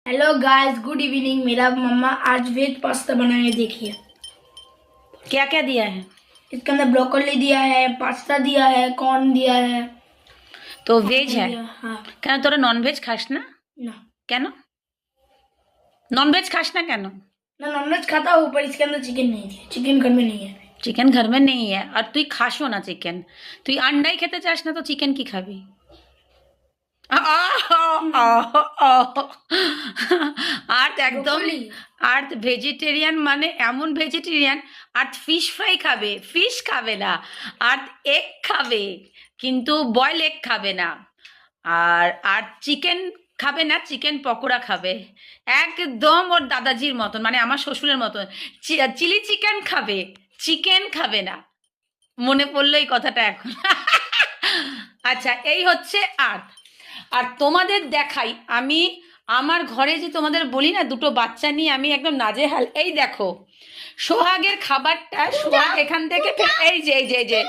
Hello guys, good evening. मेरा मम्मा आज veg pasta बनाए, देखिए क्या क्या दिया है। इसके अंदर ब्रोकली दिया है, पास्ता दिया है, कॉर्न दिया है। तो वेज है। हाँ। কেন তোরা নন ভেজ খাস না? ना কেন নন ভেজ খাস না কেন? ना नॉनवेज खाता हूँ, पर इसके अंदर चिकन नहीं है। चिकन घर में नहीं है। চিকেন घर में नहीं है और তুই খাসও না চিকেন। তুই আন্ডাই খেতে চাস না তো চিকেন কি খাবি? আর একদম আর ভেজিটেরিয়ান মানে এমন ভেজিটেরিয়ান আর ফিশ ফ্রাই খাবে, ফিশ খাবে না, আর এগ খাবে কিন্তু বয়েল এগ খাবে না, আর আর চিকেন খাবে না, চিকেন পকোড়া খাবে। একদম ওর দাদাজির মতন, মানে আমার শ্বশুরের মতন। চিলি চিকেন খাবে, চিকেন খাবে না। মনে পড়লো এই কথাটা এখন। আচ্ছা, এই হচ্ছে আর্ট। আর তোমাদের দেখাই আমি আমার ঘরে যে তোমাদের বলি না দুটো বাচ্চা নিয়ে আমি একদম নাজেহাল। এই দেখো সোহাগের খাবারটা, সোহাগ এখান থেকে এই যে এই যে এই যে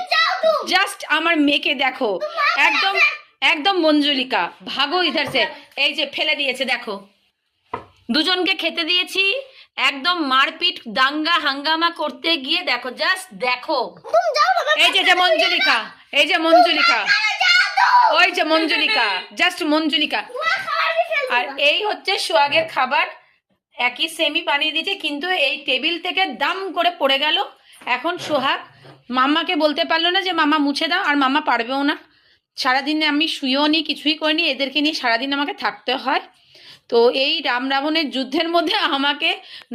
জাস্ট আমার মেয়েকে দেখো, একদম একদম মঞ্জুলিকা ভাগো ইধার সে, এই যে ফেলে দিয়েছে দেখো। দুজনকে খেতে দিয়েছি, একদম মারপিট দাঙ্গা হাঙ্গামা করতে গিয়ে দেখো, জাস্ট দেখো। এই যে মঞ্জুলিকা, এই যে মঞ্জুলিকা, ওই যে মঞ্জুলিকা, জাস্ট মঞ্জুলিকা। আর এই হচ্ছে সোহাগের খাবার, একই সেমি বানিয়ে দিয়েছে, কিন্তু এই টেবিল থেকে দাম করে পড়ে গেল। এখন সোহাগ মাম্মাকে বলতে পারলো না যে মামা মুছে দাও, আর মামা পারবেও না। সারাদিনে আমি শুয়েও নি, কিছুই করিনি, এদেরকে নিয়ে সারাদিন আমাকে থাকতে হয়। তো এই রাম রাবণের যুদ্ধের মধ্যে আমাকে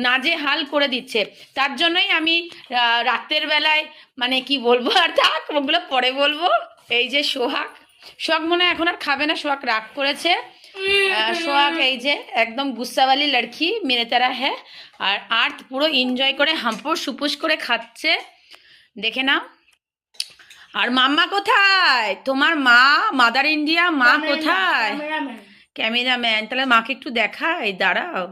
নাজেহাল করে দিচ্ছে। তার জন্যই আমি রাতের বেলায় মানে কি বলবো, আর থাক ওগুলো পরে বলবো। এই যে সোহাগ, সোহাগ মনে হয় এখন আর খাবে না, সোহাগ রাগ করেছে। সোহাগ এই যে একদম গুস্সাওয়ালি লড়কি মেরে তারা হ্যাঁ। আর আর্থ পুরো এনজয় করে হাঁপুস সুপুস করে খাচ্ছে, দেখে নাও। আর মাম্মা কোথায়? তোমার মা, মাদার ইন্ডিয়া মা কোথায়? ক্যামেরাম্যান। তাহলে মাকে একটু দেখাই, দাঁড়াও।